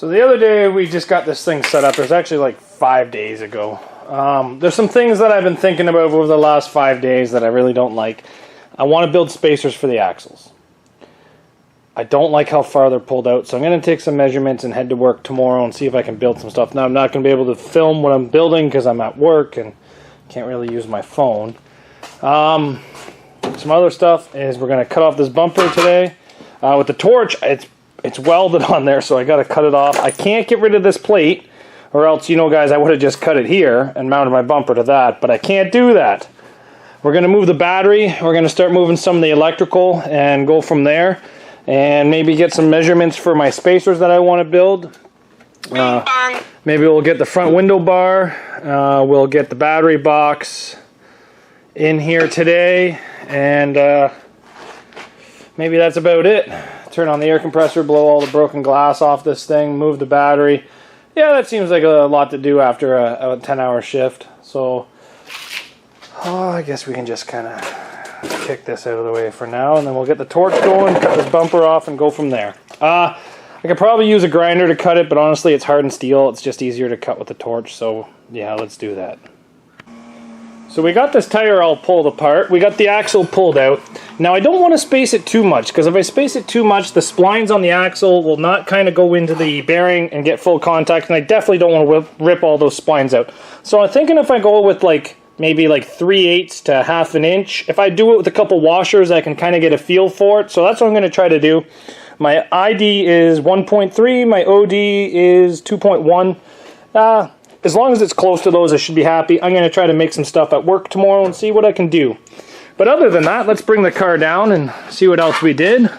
So the other day we just got this thing set up. It was actually like 5 days ago. There's some things that I've been thinking about over the last 5 days that I really don't like. I want to build spacers for the axles. I don't like how far they're pulled out, so I'm going to take some measurements and head to work tomorrow and see if I can build some stuff. Now I'm not going to be able to film what I'm building because I'm at work and can't really use my phone. Some other stuff is we're going to cut off this bumper today. With the torch, it's welded on there, so I got to cut it off. I can't get rid of this plate, or else, you know, guys, I would have just cut it here and mounted my bumper to that, but I can't do that. We're going to move the battery. We're going to start moving some of the electrical and go from there, and maybe get some measurements for my spacers that I want to build. Maybe we'll get the front window bar. We'll get the battery box in here today, and maybe that's about it. Turn on the air compressor, blow all the broken glass off this thing, move the battery. Yeah, that seems like a lot to do after a 10-hour shift. So, I guess we can just kind of kick this out of the way for now, and then we'll get the torch going, cut this bumper off, and go from there. I could probably use a grinder to cut it, but honestly, it's hardened steel. It's just easier to cut with the torch, so yeah, let's do that. So we got this tire all pulled apart. We got the axle pulled out. Now I don't want to space it too much, because if I space it too much, the splines on the axle will not kind of go into the bearing and get full contact, and I definitely don't want to rip all those splines out. So I'm thinking if I go with maybe 3/8 to ½ an inch, if I do it with a couple washers, I can kind of get a feel for it. So that's what I'm going to try to do. My ID is 1.3, my OD is 2.1. As long as it's close to those, I should be happy. I'm going to try to make some stuff at work tomorrow and see what I can do. But other than that, let's bring the car down and see what else we did.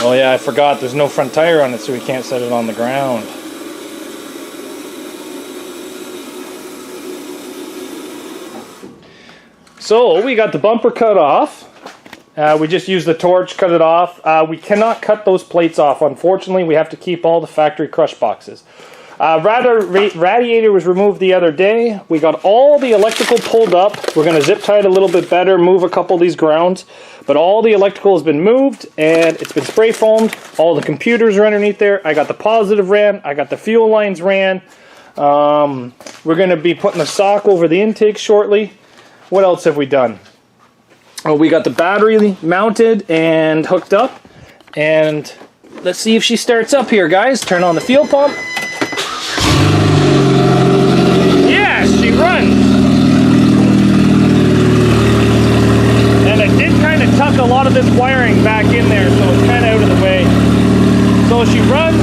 Oh yeah, I forgot there's no front tire on it, so we can't set it on the ground. So we got the bumper cut off. We just used the torch, cut it off. We cannot cut those plates off, unfortunately. We have to keep all the factory crush boxes. Radiator was removed the other day. We got all the electrical pulled up. We're going to zip tie it a little bit better, move a couple of these grounds. But all the electrical has been moved, and it's been spray foamed. All the computers are underneath there. I got the positive ran. I got the fuel lines ran. We're going to be putting the sock over the intake shortly. What else have we done? Oh, we got the battery mounted and hooked up, and let's see if she starts up here, guys. Turn on the fuel pump. Yeah, she runs. And I did kind of tuck a lot of this wiring back in there, so it's kind of out of the way. So she runs.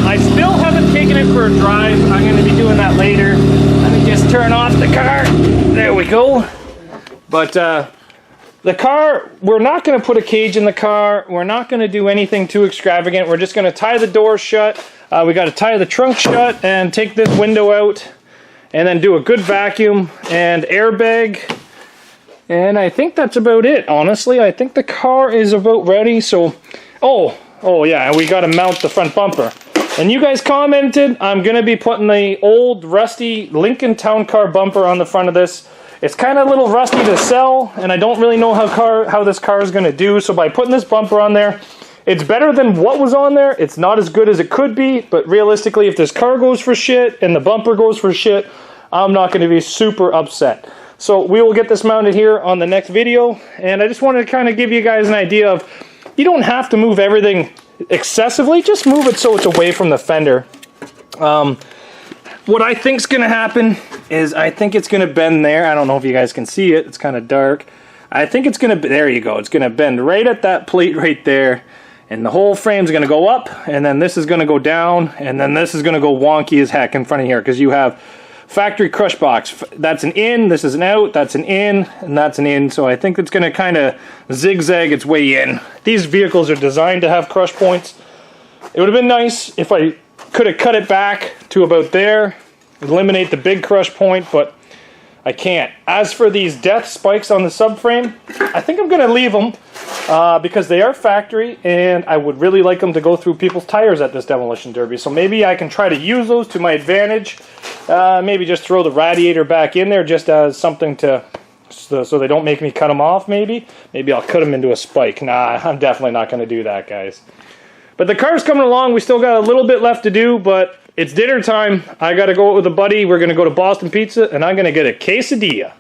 I still haven't taken it for a drive. I'm going to be doing that later. Let me just turn off the car. There we go. But the car, we're not going to put a cage in the car. We're not going to do anything too extravagant. We're just going to tie the door shut. We got to tie the trunk shut and take this window out, and then do a good vacuum and airbag. And I think that's about it, honestly. I think the car is about ready. So, oh yeah, and we got to mount the front bumper. And you guys commented, I'm going to be putting the old rusty Lincoln Town Car bumper on the front of this. It's kind of a little rusty to sell, and I don't really know how this car is going to do. So by putting this bumper on there, it's better than what was on there. It's not as good as it could be, but realistically, if this car goes for shit and the bumper goes for shit, I'm not going to be super upset. So we will get this mounted here on the next video, and I just wanted to kind of give you guys an idea of, you don't have to move everything excessively, just move it so it's away from the fender. What I think is going to happen is I think it's going to bend there. I don't know if you guys can see it. It's kind of dark. I think it's going to, there you go. It's going to bend right at that plate right there. And the whole frame's going to go up. And then this is going to go down. And then this is going to go wonky as heck in front of here. Because you have factory crush box. That's an in. This is an out. That's an in. And that's an in. So I think it's going to kind of zigzag its way in. These vehicles are designed to have crush points. It would have been nice if I could have cut it back to about there, eliminate the big crush point, but I can't. As for these death spikes on the subframe, I think I'm going to leave them because they are factory, and I would really like them to go through people's tires at this demolition derby. So maybe I can try to use those to my advantage. Maybe just throw the radiator back in there just as something to so they don't make me cut them off. Maybe I'll cut them into a spike. Nah, I'm definitely not going to do that, guys. But the car's coming along. We still got a little bit left to do, but it's dinner time. I got to go out with a buddy. We're going to go to Boston Pizza, and I'm going to get a quesadilla.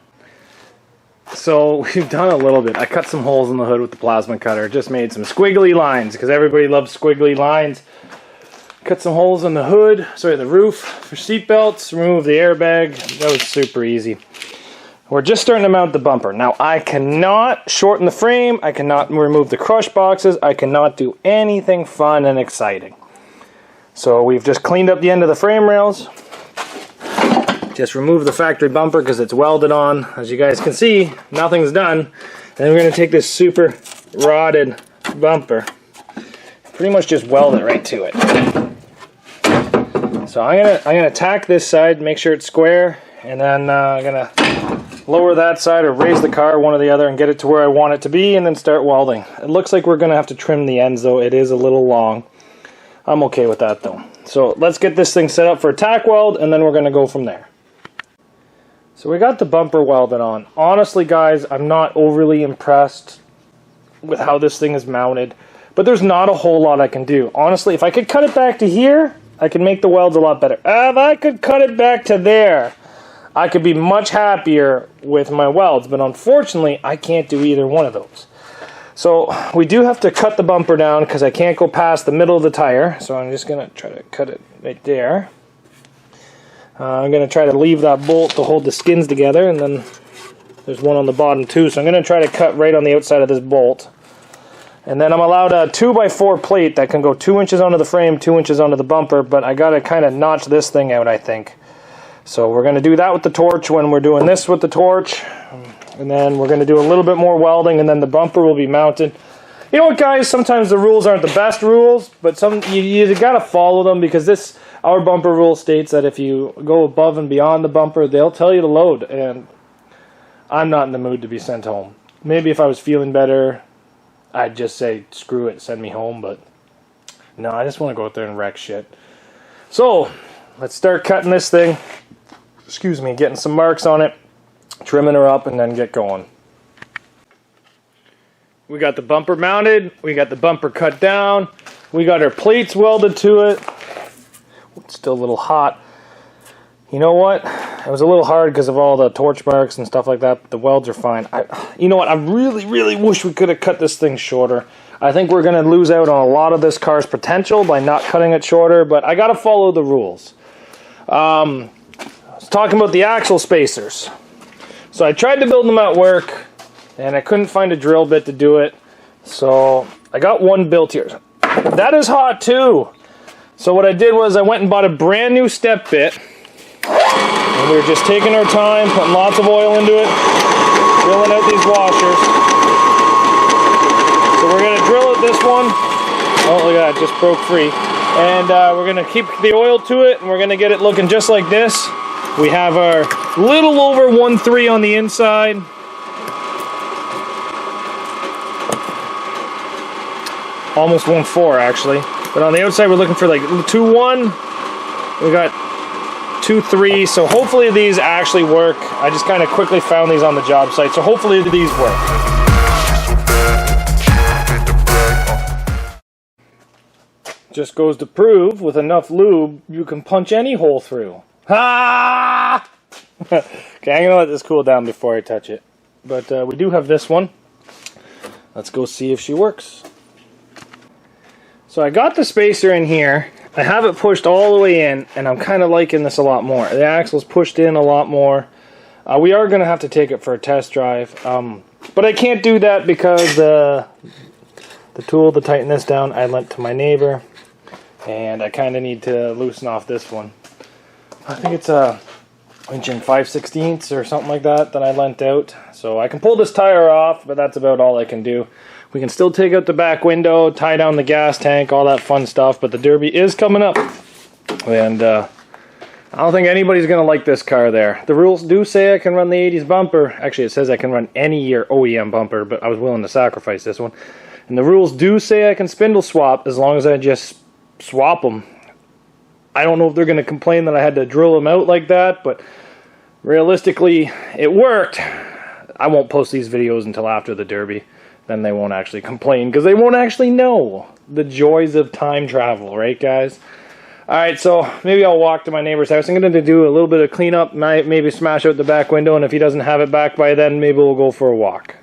So we've done a little bit. I cut some holes in the hood with the plasma cutter. Just made some squiggly lines because everybody loves squiggly lines. Cut some holes in the hood, sorry, the roof for seat belts. Remove the airbag. That was super easy. We're just starting to mount the bumper. Now I cannot shorten the frame. I cannot remove the crush boxes. I cannot do anything fun and exciting. So we've just cleaned up the end of the frame rails. Just remove the factory bumper because it's welded on. As you guys can see, nothing's done. Then we're going to take this super rotted bumper, pretty much just weld it right to it. So I'm gonna tack this side, make sure it's square, and then I'm gonna lower that side or raise the car, one or the other, and get it to where I want it to be, and then start welding. It looks like we're gonna have to trim the ends though. It is a little long. I'm okay with that though. So let's get this thing set up for a tack weld, and then we're gonna go from there. So we got the bumper welded on. Honestly, guys, I'm not overly impressed with how this thing is mounted, but there's not a whole lot I can do. Honestly, if I could cut it back to here, I could make the welds a lot better. If I could cut it back to there, I could be much happier with my welds, but unfortunately, I can't do either one of those. So we do have to cut the bumper down because I can't go past the middle of the tire, so I'm just going to try to cut it right there. I'm going to try to leave that bolt to hold the skins together, and then there's one on the bottom too, so I'm going to try to cut right on the outside of this bolt. And then I'm allowed a 2x4 plate that can go 2 inches onto the frame, 2 inches onto the bumper, but I got to kind of notch this thing out, I think. So we're going to do that with the torch when we're doing this with the torch. And then we're going to do a little bit more welding, and then the bumper will be mounted. You know what, guys? Sometimes the rules aren't the best rules, but you got to follow them, because our bumper rule states that if you go above and beyond the bumper, they'll tell you to load, and I'm not in the mood to be sent home. Maybe if I was feeling better, I'd just say, screw it, send me home, but no, I just want to go out there and wreck shit. So, let's start cutting this thing. Excuse me, getting some marks on it, trimming her up, and then get going. We got the bumper mounted, we got the bumper cut down, we got our plates welded to it. It's still a little hot. You know what? It was a little hard because of all the torch marks and stuff like that, but the welds are fine. You know what? I really, really wish we could have cut this thing shorter. I think we're going to lose out on a lot of this car's potential by not cutting it shorter, but I got to follow the rules. I was talking about the axle spacers. So I tried to build them at work, and I couldn't find a drill bit to do it. So I got one built here. That is hot too. So what I did was I went and bought a brand new step bit. And we were just taking our time, putting lots of oil into it, drilling out these washers. So we're going to drill it this one. Oh, look at that, it just broke free. And we're going to keep the oil to it, and we're going to get it looking just like this. We have our little over 1.3 on the inside. Almost 1.4 actually. But on the outside we're looking for like 2.1. We got 2.3, so hopefully these actually work. I just kind of quickly found these on the job site, so hopefully these work. Just goes to prove, with enough lube, you can punch any hole through. Ha! Okay, I'm going to let this cool down before I touch it. But we do have this one. Let's go see if she works. So I got the spacer in here. I have it pushed all the way in, and I'm kind of liking this a lot more. The axle's pushed in a lot more. We are going to have to take it for a test drive, but I can't do that because the tool to tighten this down I lent to my neighbor, and I kind of need to loosen off this one. I think it's a inch and 5/16 or something like that I lent out. So I can pull this tire off, but that's about all I can do. We can still take out the back window, tie down the gas tank, all that fun stuff, but the Derby is coming up. And I don't think anybody's going to like this car there. The rules do say I can run the 80s bumper. Actually, it says I can run any year OEM bumper, but I was willing to sacrifice this one. And the rules do say I can spindle swap as long as I just swap them. I don't know if they're going to complain that I had to drill them out like that, but realistically, it worked. I won't post these videos until after the Derby. Then they won't actually complain because they won't actually know the joys of time travel, right, guys? All right, so maybe I'll walk to my neighbor's house. I'm going to do a little bit of cleanup, maybe smash out the back window, and if he doesn't have it back by then, maybe we'll go for a walk.